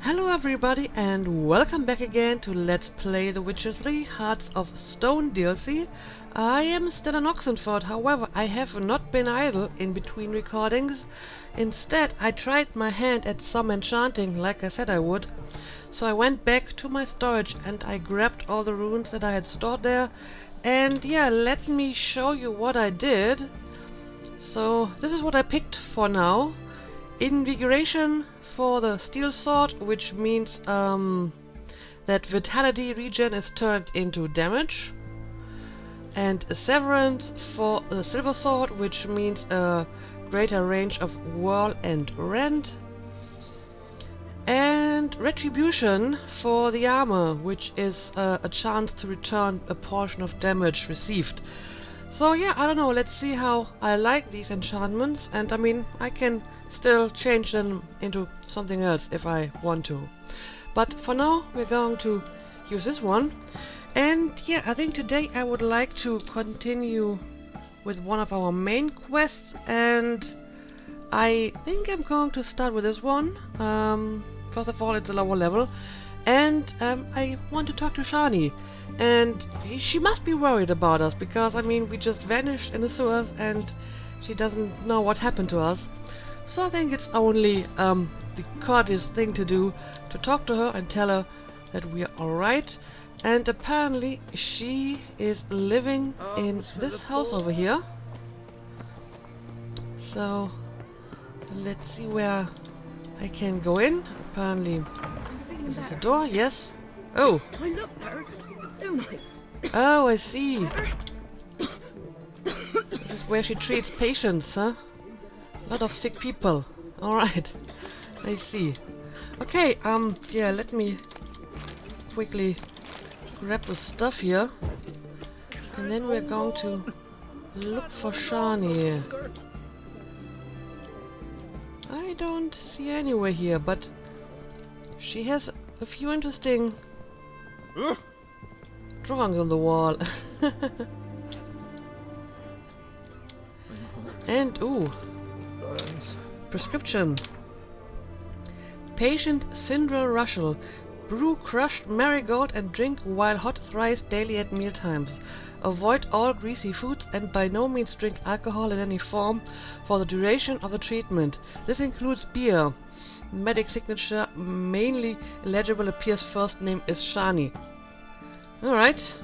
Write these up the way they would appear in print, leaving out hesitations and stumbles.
Hello everybody and welcome back again to Let's Play The Witcher 3 Hearts of Stone DLC. I am still in Oxenford, however I have not been idle in between recordings. Instead I tried my hand at some enchanting like I said I would. So I went back to my storage and I grabbed all the runes that I had stored there. And yeah, let me show you what I did. So this is what I picked for now. Invigoration for the steel sword, which means that vitality regen is turned into damage, and a severance for the silver sword, which means a greater range of whirl and rend, and retribution for the armor, which is a chance to return a portion of damage received. So yeah, I don't know, let's see how I like these enchantments, and I mean, I can still change them into something else if I want to. But for now, we're going to use this one. And yeah, I think today I would like to continue with one of our main quests, and I think I'm going to start with this one. First of all, it's a lower level, and I want to talk to Shani. And she must be worried about us, because, I mean, we just vanished in the sewers and she doesn't know what happened to us. So I think it's only the courteous thing to do to talk to her and tell her that we are alright. And apparently she is living in this house over here. So let's see where I can go in. Apparently this is the door, yes. Oh! I look there, don't I? Oh, I see. This is where she treats patients, huh? A lot of sick people. Alright. I see. Okay, yeah, let me quickly grab the stuff here. And then we're going to look for Shani. I don't see anywhere here, but she has a few interesting drawings on the wall. And ooh, prescription. Patient Sindral Rushel. Brew crushed marigold and drink while hot thrice daily at mealtimes. Avoid all greasy foods and by no means drink alcohol in any form for the duration of the treatment. This includes beer. Medic signature mainly illegible appears first name is Shani. Alright.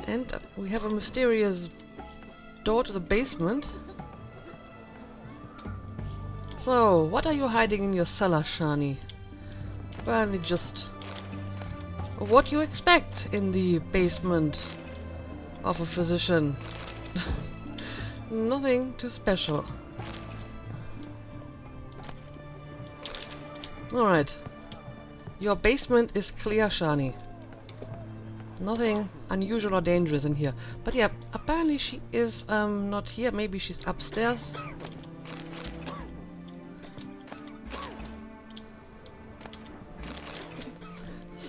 And we have a mysterious door to the basement. So, what are you hiding in your cellar, Shani? Apparently just what you expect in the basement of a physician. Nothing too special. Alright. Your basement is clear, Shani. Nothing unusual or dangerous in here. But yeah, apparently she is not here. Maybe she's upstairs.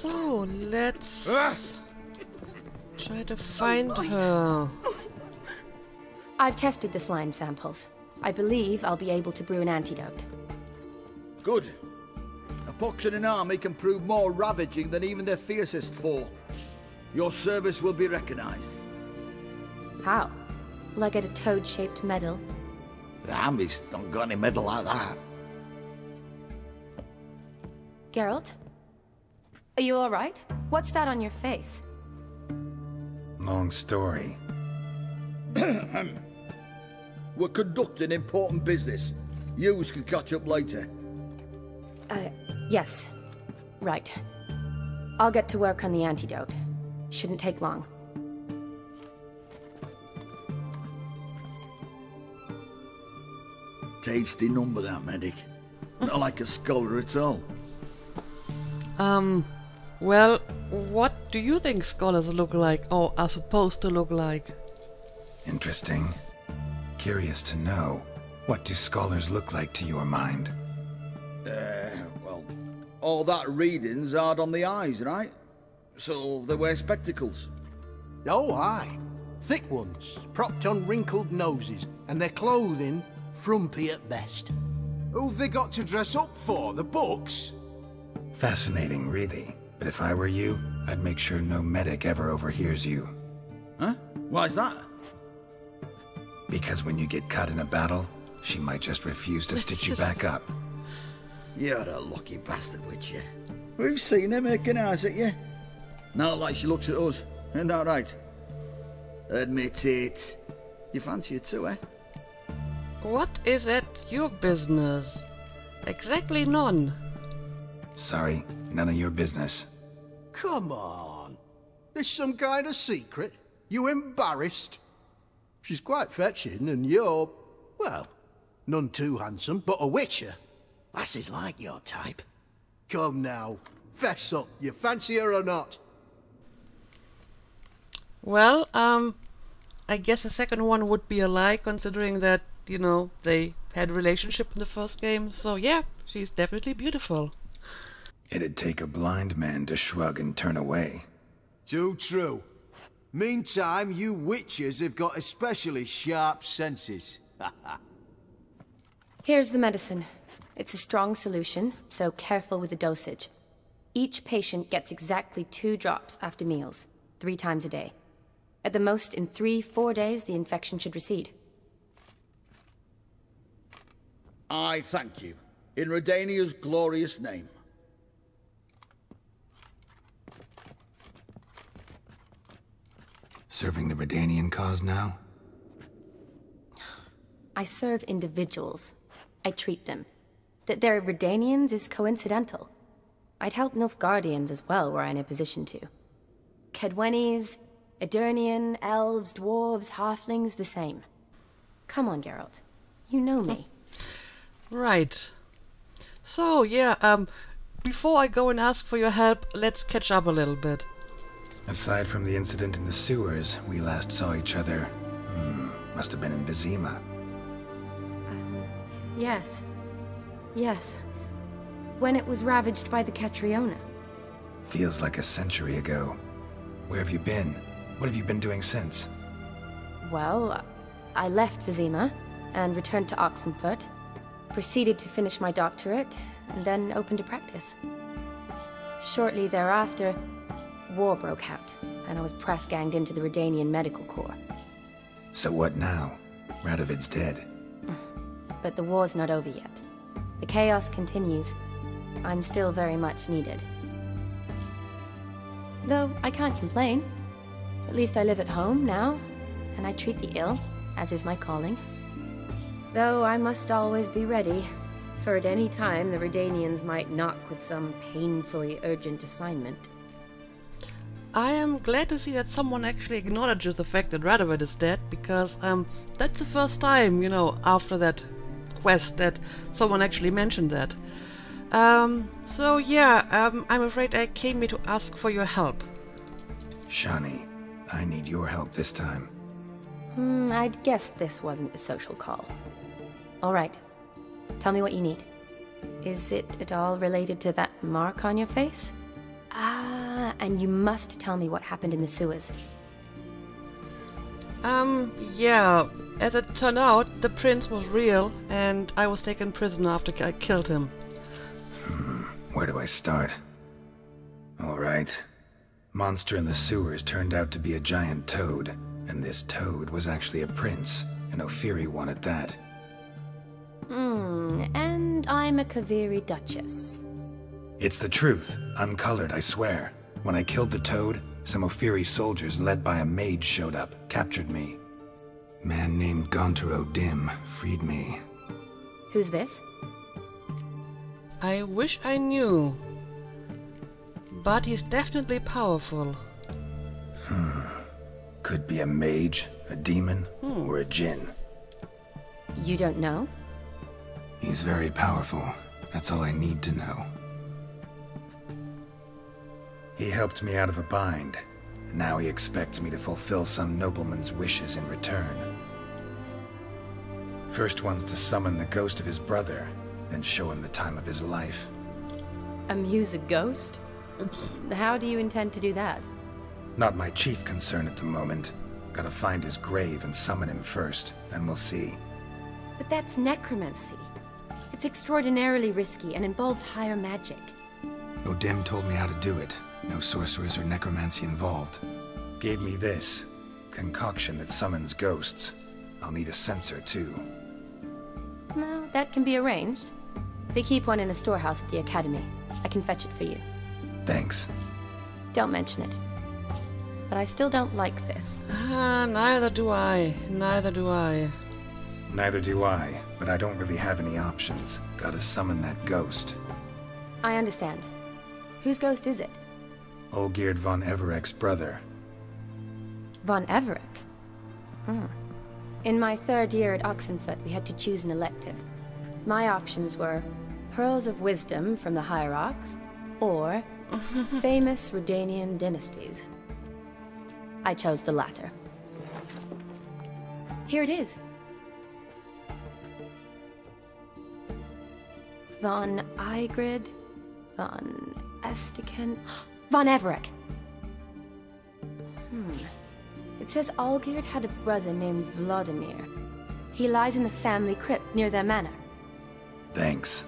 So, let's try to find her. I've tested the slime samples. I believe I'll be able to brew an antidote. Good. A pox in an army can prove more ravaging than even their fiercest foe. Your service will be recognized. How? Will I get a toad-shaped medal? The army's not got any medal like that. Geralt? Are you alright? What's that on your face? Long story. We're conducting important business. Yous can catch up later. Yes. Right. I'll get to work on the antidote. Shouldn't take long. Tasty number, that medic. Not like a scholar at all. Well, what do you think scholars look like, or are supposed to look like? Interesting. Curious to know. What do scholars look like to your mind? Well, all that reading's hard on the eyes, right? So they wear spectacles. Oh, aye. Thick ones, propped on wrinkled noses, and their clothing frumpy at best. Who've they got to dress up for? The books? Fascinating, really. But if I were you, I'd make sure no medic ever overhears you. Huh? Why's that? Because when you get caught in a battle, she might just refuse to stitch you back up. You're a lucky bastard, Witcher. We've seen her making eyes at you. Not like she looks at us. Isn't that right? Admit it. You fancy it too, eh? What is that your business? Exactly none. Sorry, none of your business. Come on. There's some kind of secret. You embarrassed? She's quite fetching, and you're, well, none too handsome, but a witcher. Lasses like your type. Come now, fess up. You fancy her or not? Well, I guess the second one would be a lie, considering that, you know, they had a relationship in the first game. So yeah, she's definitely beautiful. It'd take a blind man to shrug and turn away. Too true. Meantime, you witches have got especially sharp senses. Here's the medicine. It's a strong solution, so careful with the dosage. Each patient gets exactly 2 drops after meals, 3 times a day. At the most, in 3-4 days, the infection should recede. I thank you. In Redania's glorious name. Serving the Redanian cause now? I serve individuals. I treat them. That they're Redanians is coincidental. I'd help Nilfgaardians as well were I in a position to. Kaedwenis, Edirnian, elves, dwarves, halflings, the same. Come on, Geralt. You know me. Right. So, yeah, before I go and ask for your help, let's catch up a little bit. Aside from the incident in the sewers, we last saw each other. Must have been in Vizima. Yes. Yes. When it was ravaged by the Catriona. Feels like a century ago. Where have you been? What have you been doing since? Well, I left Vizima and returned to Oxenfurt. Proceeded to finish my doctorate, and then opened a practice. Shortly thereafter, war broke out, and I was press-ganged into the Redanian Medical Corps. So what now? Radovid's dead. But the war's not over yet. The chaos continues. I'm still very much needed. Though I can't complain. At least I live at home now, and I treat the ill, as is my calling. Though I must always be ready, for at any time the Redanians might knock with some painfully urgent assignment. I am glad to see that someone actually acknowledges the fact that Radovid is dead, because that's the first time, you know, after that quest that someone actually mentioned that. So yeah, I'm afraid I came here to ask for your help. Shani, I need your help this time. I'd guessed this wasn't a social call. All right. Tell me what you need. Is it at all related to that mark on your face? Ah, and you must tell me what happened in the sewers. Yeah. As it turned out, the prince was real, and I was taken prisoner after I killed him. Where do I start? Alright. Monster in the sewers turned out to be a giant toad, and this toad was actually a prince, an Ophiri one at that. And I'm a Kaviri Duchess. It's the truth, uncolored, I swear. When I killed the toad, some Ophiri soldiers led by a mage showed up, captured me. Man named Gontaro Dim freed me. Who's this? I wish I knew. But he's definitely powerful. Could be a mage, a demon, or a djinn. You don't know? He's very powerful. That's all I need to know. He helped me out of a bind, and now he expects me to fulfill some nobleman's wishes in return. First one's to summon the ghost of his brother, then show him the time of his life. Amuse a ghost? How do you intend to do that? Not my chief concern at the moment. Gotta find his grave and summon him first, then we'll see. But that's necromancy. It's extraordinarily risky and involves higher magic. O'Dim told me how to do it. No sorcerers or necromancy involved. Gave me this concoction that summons ghosts. I'll need a censer too. Well, that can be arranged. They keep one in a storehouse at the academy. I can fetch it for you. Thanks. Don't mention it. But I still don't like this. Neither do I. Neither do I. Neither do I, but I don't really have any options. Gotta summon that ghost. I understand. Whose ghost is it? Olgierd von Everek's brother. Von Everek? In my 3rd year at Oxenfoot, we had to choose an elective. My options were Pearls of Wisdom from the Hierarchs, or famous Redanian dynasties. I chose the latter. Here it is. Von Igrid, von Estiken, von Everek. It says Olgierd had a brother named Vladimir. He lies in the family crypt near their manor. Thanks.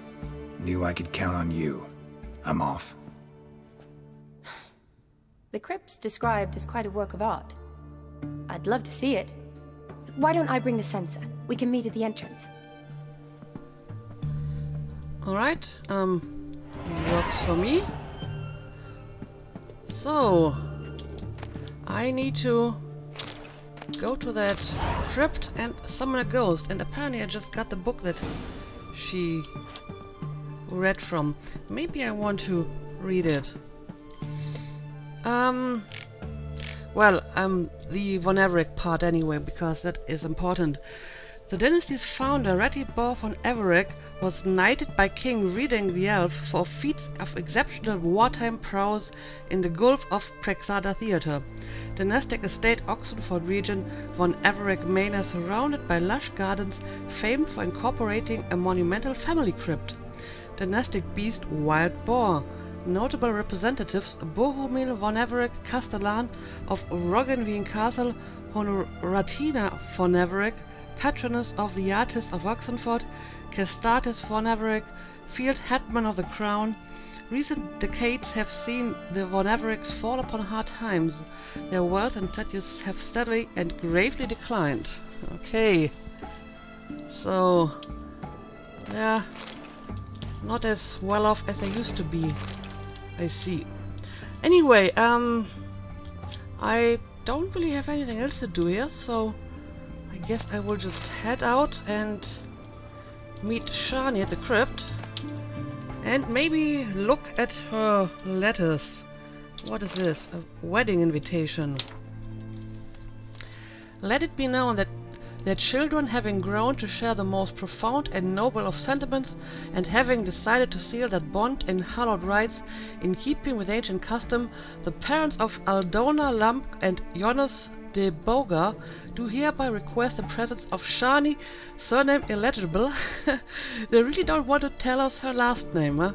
Knew I could count on you. I'm off. The crypt's described as quite a work of art. I'd love to see it. Why don't I bring the censer? We can meet at the entrance. Alright, works for me. So, I need to go to that crypt and summon a ghost. And apparently I just got the book that she read from. Maybe I want to read it. The von Everek part anyway, because that is important. The dynasty's founder, Ratibor von Everek, was knighted by King Reding the Elf for feats of exceptional wartime prowess in the Gulf of Prexada Theatre. Dynastic estate Oxenford region, von Everek Manor surrounded by lush gardens, famed for incorporating a monumental family crypt. Dynastic beast Wild Boar. Notable representatives Bohumil von Everek, Castellan of Roggenveen Castle, Honoratina von Everek, patroness of the artists of Oxenford, Kestatis von Everek, field hetman of the crown. Recent decades have seen the von Evereks fall upon hard times. Their wealth and status have steadily and gravely declined. Okay. So, yeah, not as well off as they used to be. I see. Anyway, I don't really have anything else to do here, so I guess I will just head out and meet Shani at the crypt and maybe look at her letters. What is this? A wedding invitation. Let it be known that their children, having grown to share the most profound and noble of sentiments, and having decided to seal that bond in hallowed rites, in keeping with ancient custom, the parents of Aldona Lamp and Jonas de Boga do hereby request the presence of Shani, surname illegible. They really don't want to tell us her last name, huh?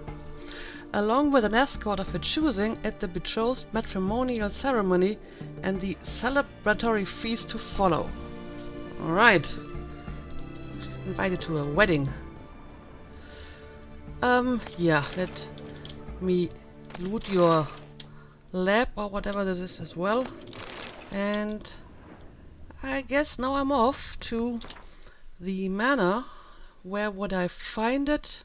Along with an escort of her choosing at the betrothed matrimonial ceremony and the celebratory feast to follow. Alright. Invited to a wedding. Yeah, let me loot your lab or whatever this is as well. And I guess now I'm off to the manor. Where would I find it?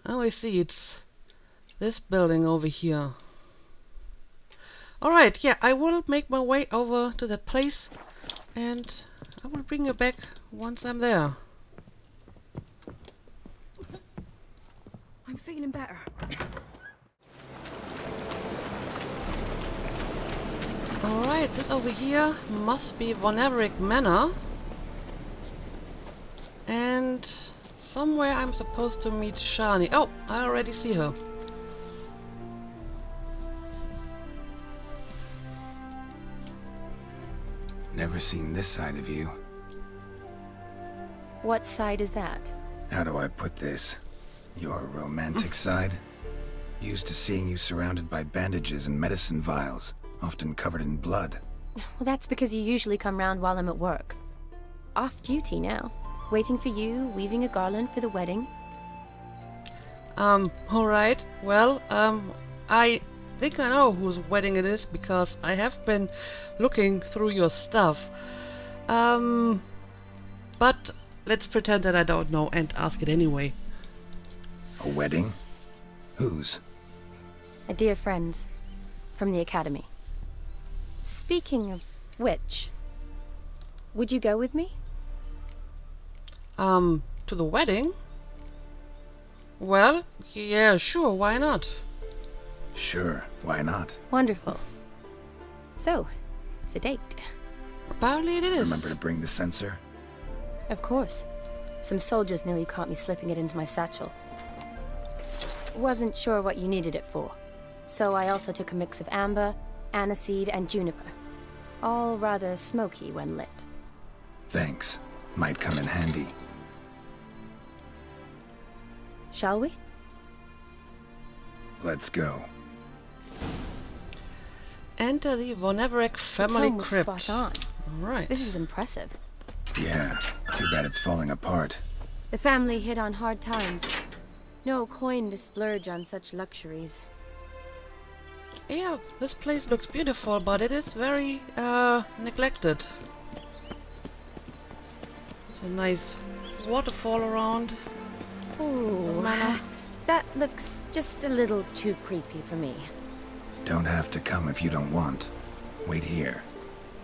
Oh, I see, it's this building over here. Alright, yeah, I will make my way over to that place and I will bring you back once I'm there. I'm feeling better. Alright, this over here must be Von Everek Manor. And somewhere I'm supposed to meet Shani. Oh, I already see her. Never seen this side of you. What side is that? How do I put this? Your romantic side? Used to seeing you surrounded by bandages and medicine vials, often covered in blood. Well, that's because you usually come round while I'm at work. Off duty now. waiting for you, weaving a garland for the wedding. Alright. Well, I think I know whose wedding it is because I have been looking through your stuff. But let's pretend that I don't know and ask it anyway. A wedding? Whose? A dear friend's. From the academy. Speaking of which, would you go with me? To the wedding? Well, yeah, sure, why not? Sure, why not? Wonderful. So, it's a date. Apparently it is. Remember to bring the censer? Of course. Some soldiers nearly caught me slipping it into my satchel. Wasn't sure what you needed it for, so I also took a mix of amber, aniseed, and juniper. All rather smoky when lit. Thanks. Might come in handy. Shall we? Let's go. Enter the Von Everec The family tone was crypt. spot on. Alright. This is impressive. Yeah, too bad it's falling apart. The family hit on hard times. No coin to splurge on such luxuries. Yeah, this place looks beautiful, but it is very, neglected. There's a nice waterfall around. Ooh, manor. that looks just a little too creepy for me. Don't have to come if you don't want. Wait here.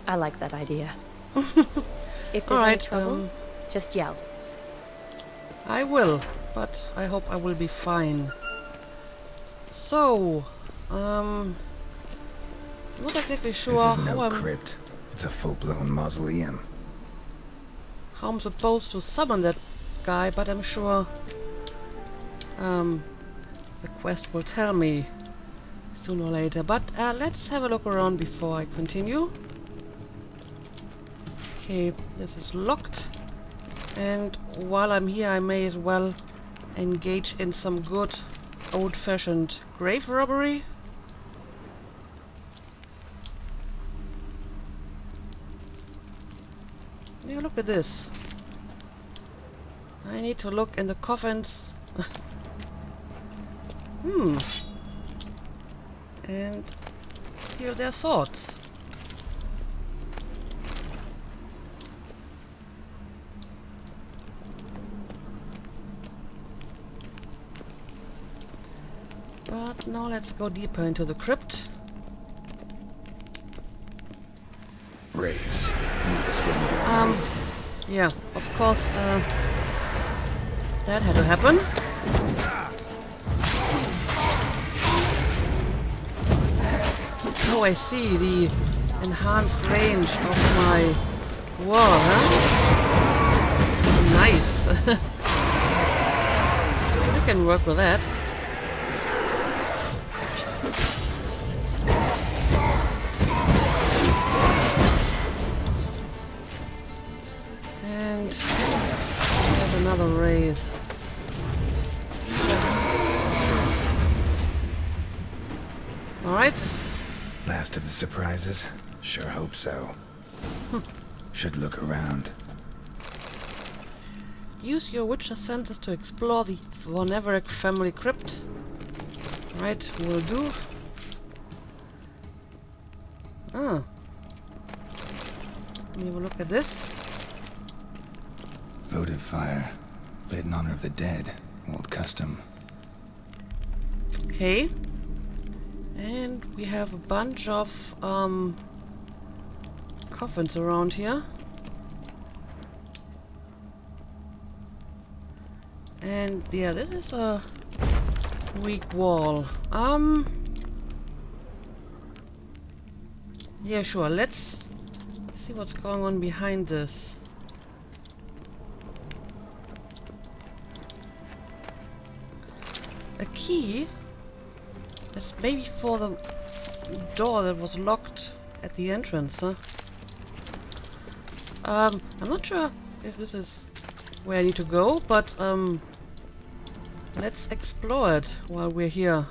I like that idea. If there's any Alright, trouble, just yell. I will, but I hope I will be fine. So, I'm not exactly sure This is no how crypt. It's a full-blown mausoleum. I'm supposed to summon that guy, but I'm sure the quest will tell me sooner or later. But let's have a look around before I continue. Okay, this is locked. And while I'm here, I may as well engage in some good old-fashioned grave robbery. Yeah, look at this. I need to look in the coffins. And steal their swords. But now let's go deeper into the crypt. Raves. This wouldn't be easy. Yeah, of course, that had to happen. Oh, I see the enhanced range of my wall, huh? Nice. You can work with that. And there's another wraith. Alright. Last of the surprises? Sure hope so. Should look around. Use your Witcher senses to explore the Von Everec family crypt. Right, will do. Ah. Let me have a look at this. Votive fire. Lit in honor of the dead. Old custom. Okay. And we have a bunch of coffins around here. And yeah, this is a weak wall. Yeah, sure, let's see what's going on behind this. A key? That's maybe for the door that was locked at the entrance, huh? I'm not sure if this is where I need to go, but let's explore it while we're here.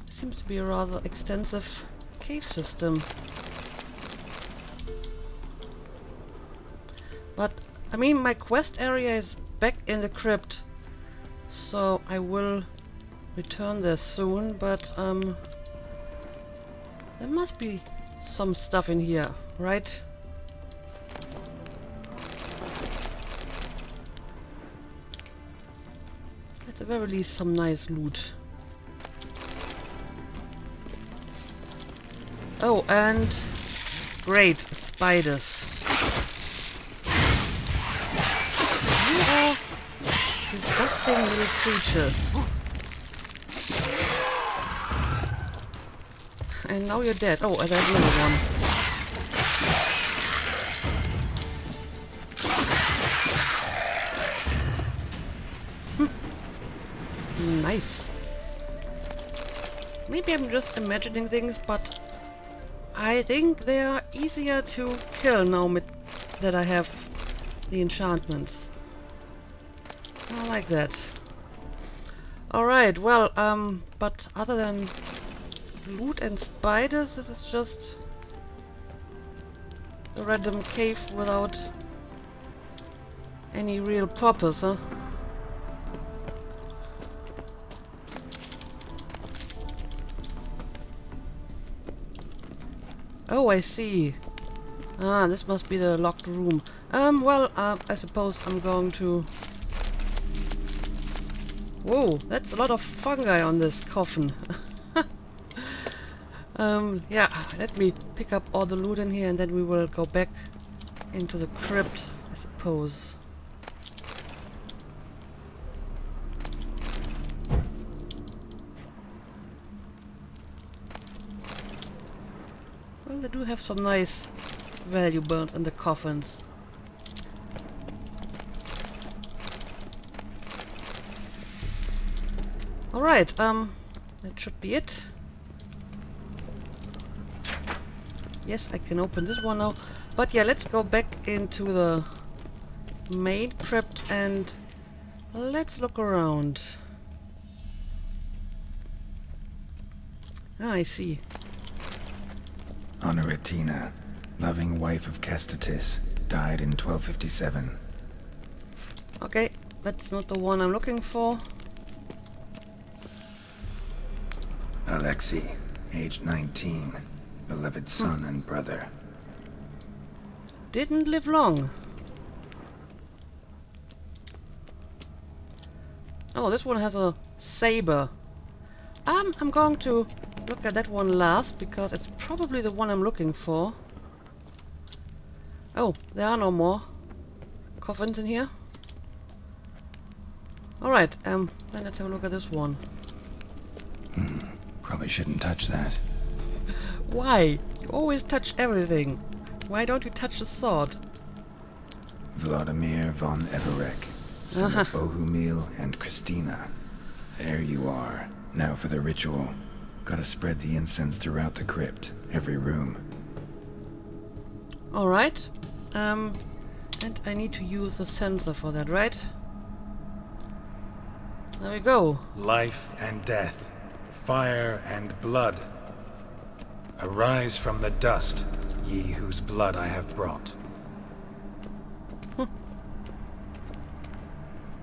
It seems to be a rather extensive cave system. But, I mean, my quest area is back in the crypt. So I will return there soon, but there must be some stuff in here, right? At the very least, some nice loot. Oh, and great spiders. You are disgusting little creatures. And now you're dead. Oh, and there's another one. Nice. Maybe I'm just imagining things, but I think they are easier to kill now that I have the enchantments. I like that. Alright, well, but other than loot and spiders, this is just a random cave without any real purpose, huh? Oh, I see. Ah, this must be the locked room. Well, I suppose I'm going to... Whoa, that's a lot of fungi on this coffin. Yeah, let me pick up all the loot in here and then we will go back into the crypt, I suppose. Well, they do have some nice valuables in the coffins. Alright, that should be it. Yes, I can open this one now. But yeah, let's go back into the main crypt and let's look around. Ah, I see. Honoratina, loving wife of Kestatis, died in 1257. Okay, that's not the one I'm looking for. Alexei, aged 19, beloved son and brother. Didn't live long. Oh, this one has a saber. I'm going to look at that one last because it's probably the one I'm looking for. Oh, there are no more coffins in here. Alright, then let's have a look at this one. Probably shouldn't touch that. Why? You always touch everything. Why don't you touch the sword? Vladimir von Everek, son of Bohumil and Christina. There you are. Now for the ritual. Gotta spread the incense throughout the crypt, every room. Alright. And I need to use a sensor for that, right? There we go. Life and death, fire and blood. Arise from the dust, ye whose blood I have brought.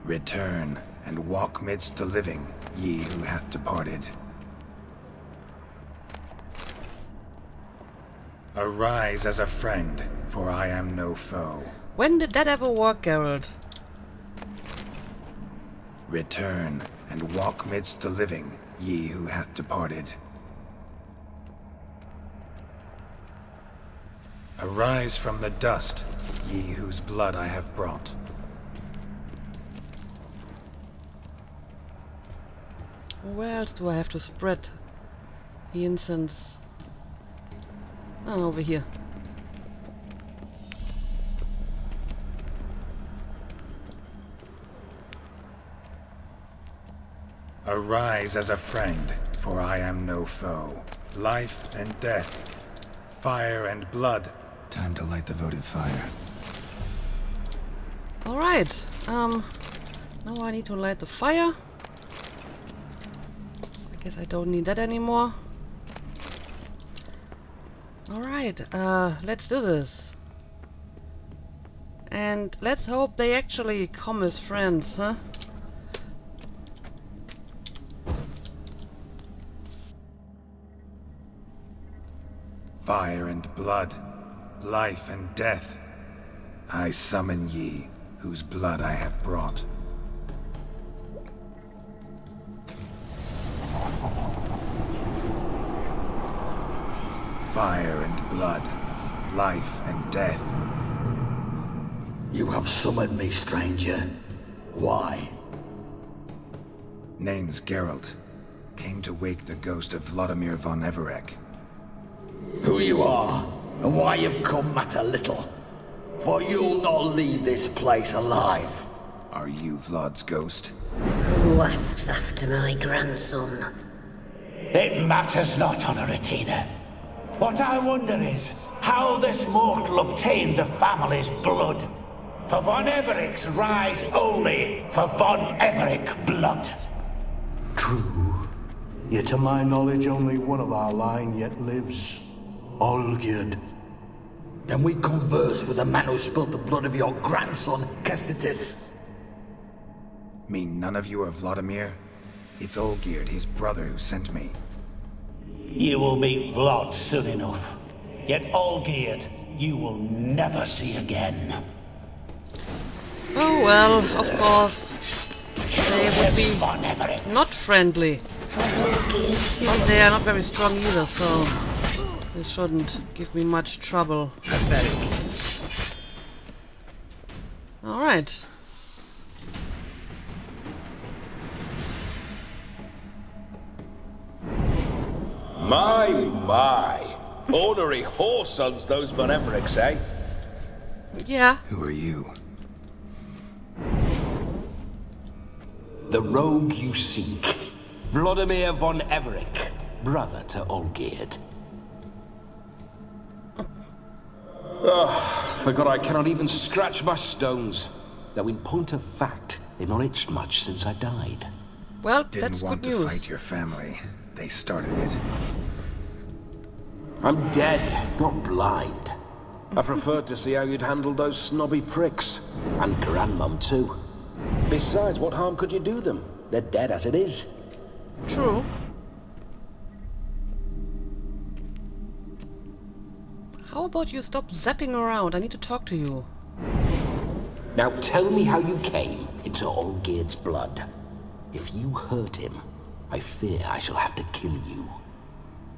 Return and walk midst the living, ye who hath departed. Arise as a friend, for I am no foe. When did that ever work, Geralt? Return and walk midst the living, ye who hath departed. Arise from the dust, ye whose blood I have brought. Where else do I have to spread the incense? Oh, over here. Arise as a friend, for I am no foe. Life and death, fire and blood. Time to light the votive fire. Alright, now I need to light the fire. So I guess I don't need that anymore. Alright, let's do this. And let's hope they actually come as friends, huh? Fire and blood, life and death. I summon ye, whose blood I have brought. Fire and blood, life and death. You have summoned me, stranger. Why? Name's Geralt. Came to wake the ghost of Vladimir von Everec. Who you are, and why you've come matter little. For you'll not leave this place alive. Are you Vlad's ghost? Who asks after my grandson? It matters not, Honoratina. What I wonder is how this mortal obtained the family's blood. For von Everec's rise only for von Everec blood. True. Yet to my knowledge, only one of our line yet lives. Olgierd. Then we converse with the man who spilled the blood of your grandson, Kestitis. Mean none of you are Vladimir? It's Olgierd, his brother, who sent me. You will meet Vlad soon enough. Yet Olgierd, you will never see again. Oh well, of course. They would be Von Everec. not friendly. But they are not very strong either, so this shouldn't give me much trouble. Alright. My. Ornery whoresons those von Everecs, eh? Yeah. Who are you? The rogue you seek. Vladimir von Everec, brother to Olgierd. Forgot I cannot even scratch my stones. Though in point of fact, they've not itched much since I died. Well, Didn't that's want good to news. fight your family. They started it. I'm dead, not blind. I preferred to see how you'd handle those snobby pricks. And Grandmum, too. Besides, what harm could you do them? They're dead as it is. True. How about you stop zapping around? I need to talk to you. Now tell me how you came into Olgierd's blood. If you hurt him, I fear I shall have to kill you.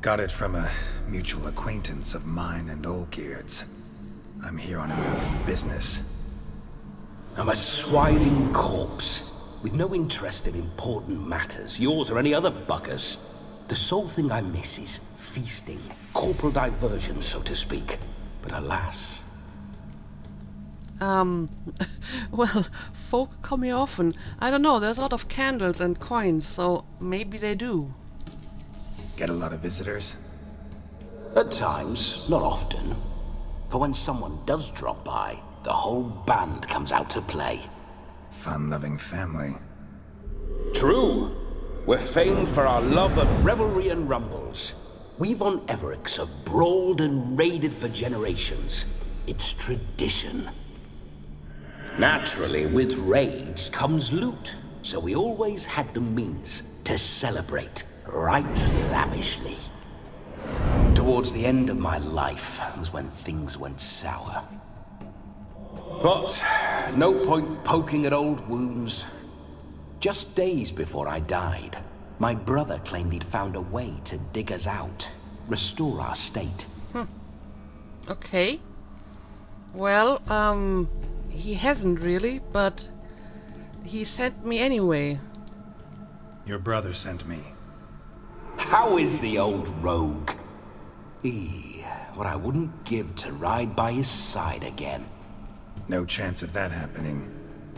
Got it from a mutual acquaintance of mine and Olgierd's. I'm here on important business. I'm a swiving corpse, with no interest in important matters, yours or any other buggers. The sole thing I miss is feasting, corporal diversion, so to speak. But alas... Well, folk come here often. I don't know, there's a lot of candles and coins, so maybe they do. Get a lot of visitors? At times, not often. For when someone does drop by, the whole band comes out to play. Fun-loving family. True. We're famed for our love of revelry and rumbles. We von Everecs have brawled and raided for generations. It's tradition. Naturally, with raids comes loot, so we always had the means to celebrate right lavishly. Towards the end of my life was when things went sour. But no point poking at old wounds. Just days before I died, my brother claimed he'd found a way to dig us out, restore our state. Okay. Well, he hasn't really, but he sent me anyway. Your brother sent me. How is the old rogue? What I wouldn't give to ride by his side again. No chance of that happening.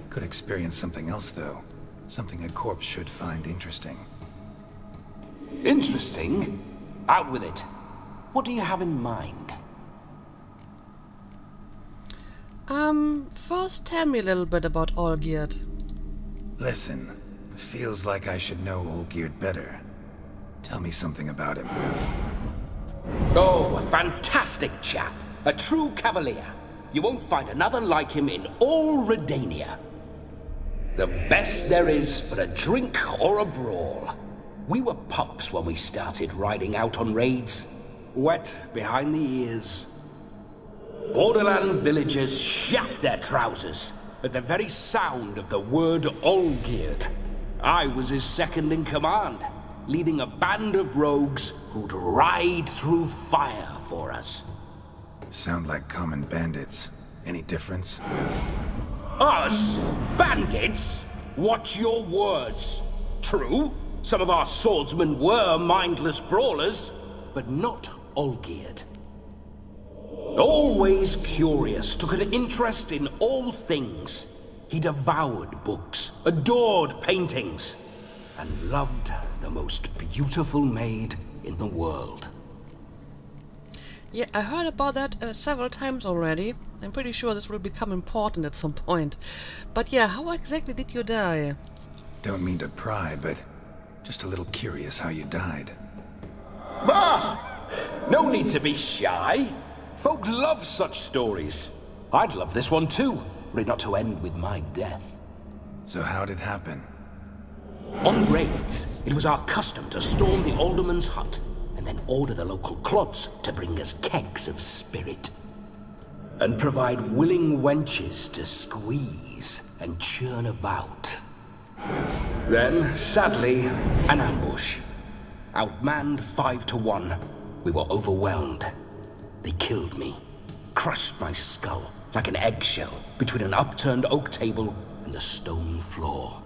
Could experience something else, though. Something a corpse should find interesting. Interesting? Out with it. What do you have in mind? First tell me a little bit about Olgierd. Listen, feels like I should know Olgierd better. Tell me something about him. Oh, a fantastic chap. A true cavalier. You won't find another like him in all Redania. The best there is for a drink or a brawl. We were pups when we started riding out on raids. Wet behind the ears. Borderland villagers shat their trousers at the very sound of the word Olgierd. I was his second in command, leading a band of rogues who'd ride through fire for us. Sound like common bandits. Any difference? Us? Bandits? Watch your words. True, some of our swordsmen were mindless brawlers, but not Olgierd. Always curious, took an interest in all things. He devoured books, adored paintings, and loved the most beautiful maid in the world. Yeah, I heard about that several times already. I'm pretty sure this will become important at some point. But yeah, how exactly did you die? Don't mean to pry, but just a little curious how you died. Bah! No need to be shy. Folk love such stories. I'd love this one too, were it not to end with my death. So how'd it happen? On raids, it was our custom to storm the alderman's hut, and then order the local clods to bring us kegs of spirit. And provide willing wenches to squeeze and churn about. Then, sadly, an ambush. Outmanned 5 to 1, we were overwhelmed. They killed me, crushed my skull like an eggshell between an upturned oak table and the stone floor.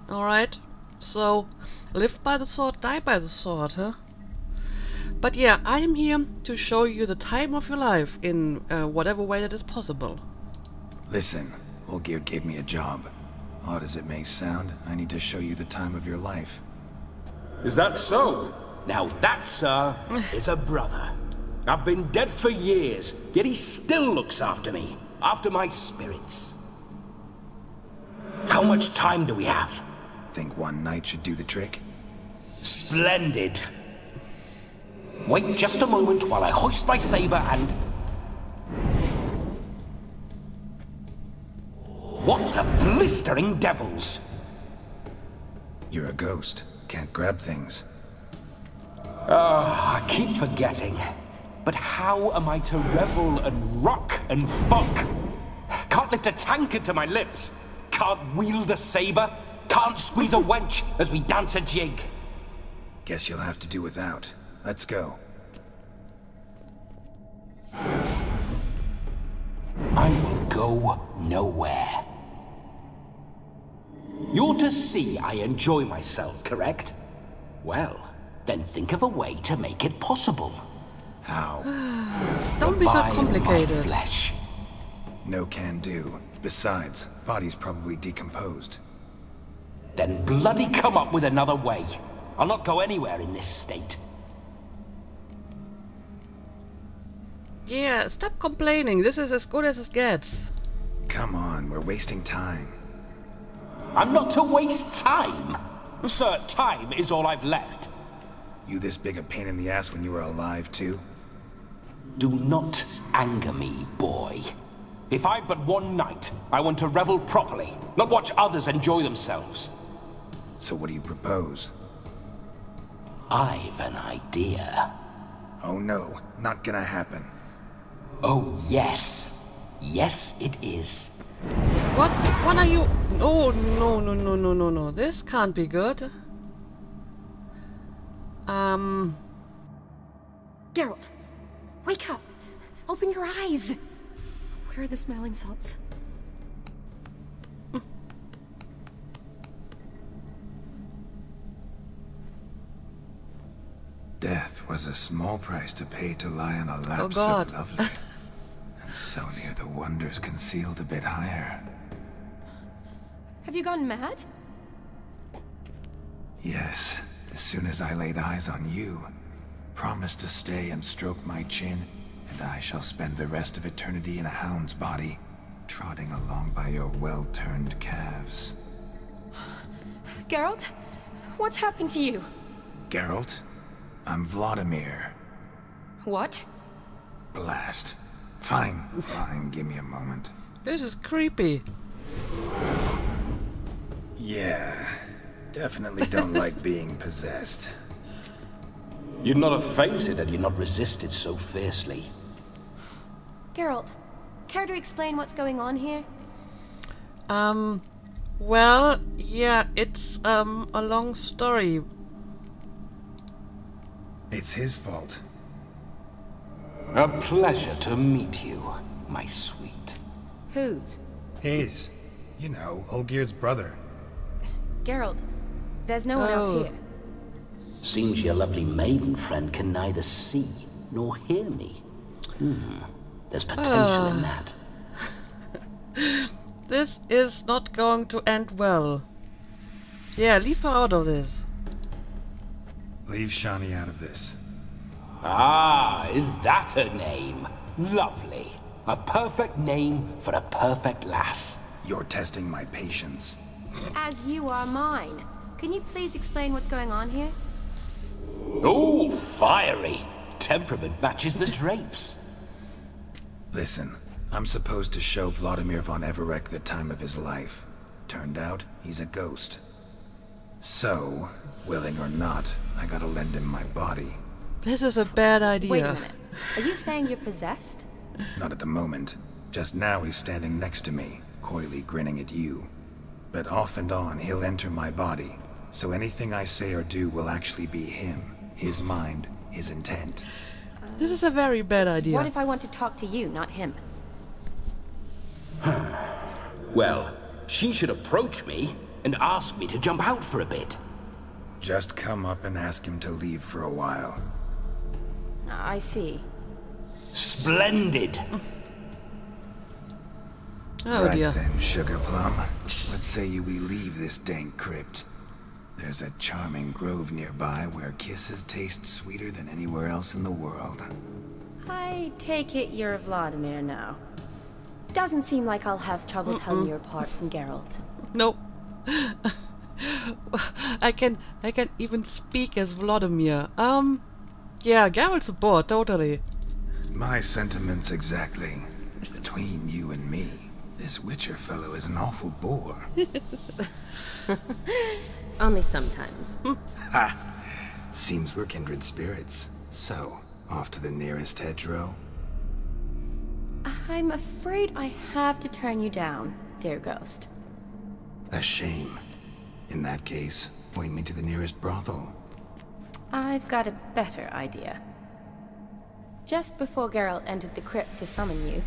Alright. So, live by the sword, die by the sword, huh? But yeah, I am here to show you the time of your life in whatever way that is possible. Listen, Olgierd gave me a job. Odd as it may sound, I need to show you the time of your life. Is that so? Now that, sir, is a brother. I've been dead for years, yet he still looks after me, after my spirits. How much time do we have? Think one night should do the trick? Splendid. Wait just a moment while I hoist my saber and... What the blistering devils? You're a ghost. Can't grab things. I keep forgetting. But how am I to revel and rock and funk? Can't lift a tankard to my lips. Can't wield a saber. Can't squeeze a wench as we dance a jig. Guess you'll have to do without. Let's go. I will go nowhere. You're to see I enjoy myself, correct? Well, then think of a way to make it possible. How? Don't be so Revive complicated. my flesh. No can do. Besides, body's probably decomposed. Then bloody come up with another way. I'll not go anywhere in this state. Yeah, stop complaining. This is as good as it gets. Come on, we're wasting time. I'm not to waste time. Sir, time is all I've left. You this big a pain in the ass when you were alive, too? Do not anger me, boy. If I've but one night, I want to revel properly, not watch others enjoy themselves. So what do you propose? I've an idea. Oh no, not gonna happen. Oh, yes. Yes, it is. What? What are you? Oh, no, no, no, no, no, no. This can't be good. Geralt, wake up. Open your eyes. Where are the smelling salts? Death was a small price to pay to lie on a lap so God. lovely, and so near the wonders concealed a bit higher. Have you gone mad? Yes, as soon as I laid eyes on you, promised to stay and stroke my chin, and I shall spend the rest of eternity in a hound's body, trotting along by your well-turned calves. Geralt, what's happened to you? Geralt? I'm Vladimir. What? Blast. Fine, fine, give me a moment. This is creepy. Yeah, definitely don't like being possessed. You'd not have fainted had you not resisted so fiercely. Geralt, care to explain what's going on here? Well, yeah, it's, a long story. It's his fault. A pleasure to meet you, my sweet. Whose? His. You know, Olgerd's brother. Geralt, there's no one else here. Seems your lovely maiden friend can neither see nor hear me. There's potential in that. This is not going to end well. Yeah, leave her out of this. Leave Shani out of this. Ah, is that her name? Lovely. A perfect name for a perfect lass. You're testing my patience. As you are mine. Can you please explain what's going on here? Oh, fiery. Temperament matches the drapes. Listen, I'm supposed to show Vladimir von Everec the time of his life. Turned out, he's a ghost. So, willing or not, I gotta lend him my body. This is a bad idea. Wait a minute. Are you saying you're possessed? Not at the moment. Just now he's standing next to me, coyly grinning at you. But off and on, he'll enter my body. So anything I say or do will actually be him. His mind, his intent. This is a very bad idea. What if I want to talk to you, not him? Well, she should approach me and ask me to jump out for a bit. Just come up and ask him to leave for a while. I see. Splendid! Oh right dear. then, Sugar Plum. Let's say we leave this dank crypt. There's a charming grove nearby where kisses taste sweeter than anywhere else in the world. I take it you're Vladimir now. Doesn't seem like I'll have trouble telling you apart from Geralt. Nope. I can even speak as Vladimir. Yeah, Geralt's a bore, totally. My sentiments exactly. Between you and me, this Witcher fellow is an awful bore. Only sometimes. Ha! Seems we're kindred spirits. So, off to the nearest hedgerow? I'm afraid I have to turn you down, dear ghost. A shame. In that case, point me to the nearest brothel. I've got a better idea. Just before Geralt entered the crypt to summon you,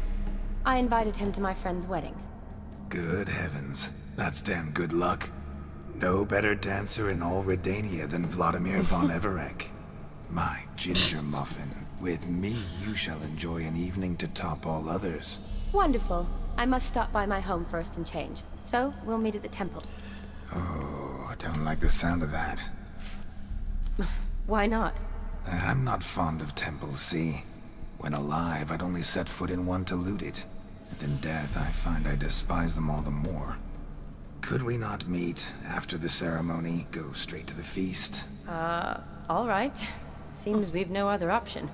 I invited him to my friend's wedding. Good heavens. That's damn good luck. No better dancer in all Redania than Vladimir von Everec. My ginger muffin. With me, you shall enjoy an evening to top all others. Wonderful. I must stop by my home first and change. So, we'll meet at the temple. Oh, I don't like the sound of that. Why not? I'm not fond of temples, see? When alive, I'd only set foot in one to loot it. And in death, I find I despise them all the more. Could we not meet after the ceremony, go straight to the feast? All right. Seems we've no other option.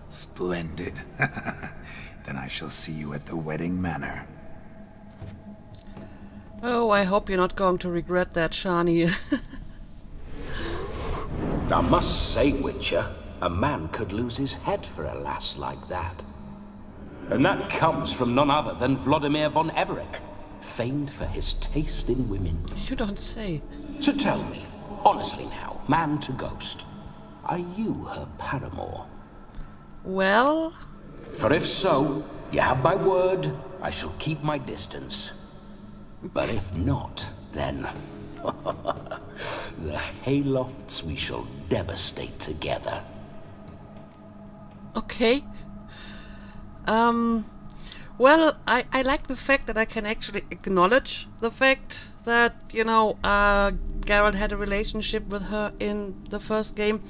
Splendid. Then I shall see you at the wedding manor. Oh, I hope you're not going to regret that, Shani. I must say, Witcher, a man could lose his head for a lass like that. And that comes from none other than Vladimir von Everec, famed for his taste in women. You don't say. So tell me, honestly now, man to ghost, are you her paramour? Well... For if so, you have my word, I shall keep my distance. But if not, then... the haylofts we shall devastate together. Okay. Well, I like the fact that I can actually acknowledge the fact that, you know, Geralt had a relationship with her in the first game,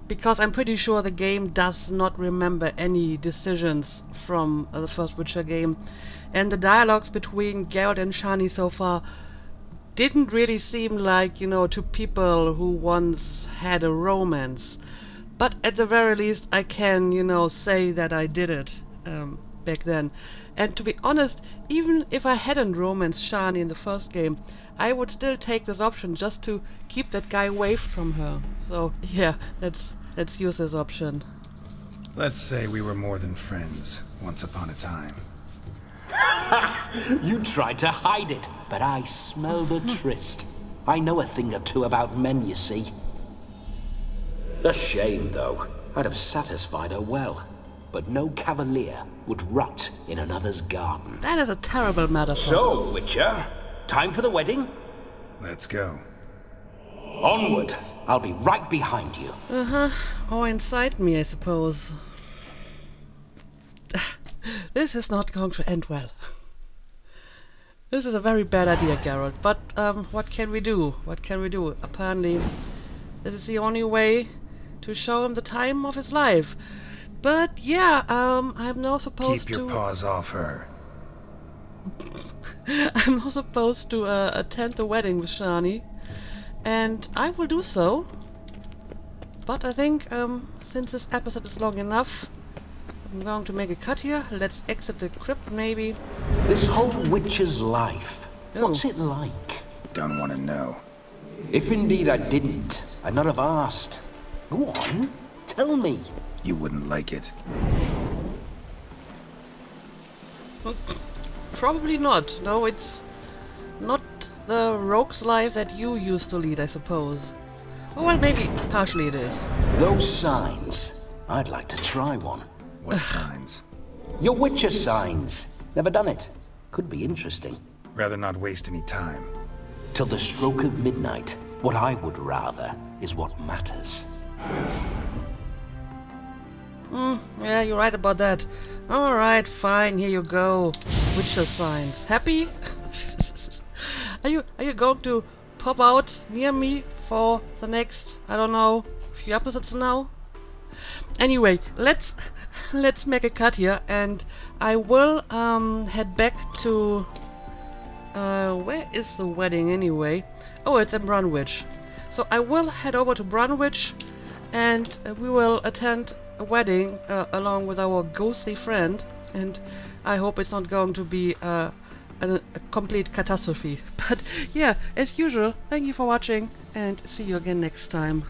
because I'm pretty sure the game does not remember any decisions from the first Witcher game. And the dialogues between Geralt and Shani so far didn't really seem like, you know, two people who once had a romance. But at the very least I can, you know, say that I did it back then. And to be honest, even if I hadn't romanced Shani in the first game, I would still take this option just to keep that guy away from her. So yeah, let's use this option. Let's say we were more than friends once upon a time. You tried to hide it, but I smelled a tryst. I know a thing or two about men, you see. A shame, though. I'd have satisfied her well. But no cavalier would rot in another's garden. That is a terrible metaphor. So, Witcher, time for the wedding? Let's go. Onward. I'll be right behind you. Uh-huh. Or inside me, I suppose. This is not going to end well. This is a very bad idea, Geralt. But what can we do? What can we do? Apparently, this is the only way to show him the time of his life. But yeah, I'm now supposed to... Keep your paws off her. I'm now supposed to attend the wedding with Shani. And I will do so. But I think, since this episode is long enough, I'm going to make a cut here. Let's exit the crypt, maybe. This whole Witcher's life, Oh. what's it like? Don't want to know. If indeed I didn't, I'd not have asked. Go on, tell me. You wouldn't like it. Probably not. No, it's not the rogue's life that you used to lead, I suppose. Oh, well, maybe partially it is. Those signs, I'd like to try one. What signs? Your Witcher signs. Never done it. Could be interesting. Rather not waste any time. Till the stroke of midnight, what I would rather is what matters. Yeah, you're right about that. Alright, fine, here you go. Witcher signs. Happy? Are you going to pop out near me for the next, I don't know, few episodes now? Anyway, let's make a cut here, and I will head back to where is the wedding anyway? Oh, it's in Brunwich. So I will head over to Brunwich, and we will attend a wedding along with our ghostly friend, and I hope it's not going to be a complete catastrophe. But yeah, as usual, thank you for watching, and see you again next time.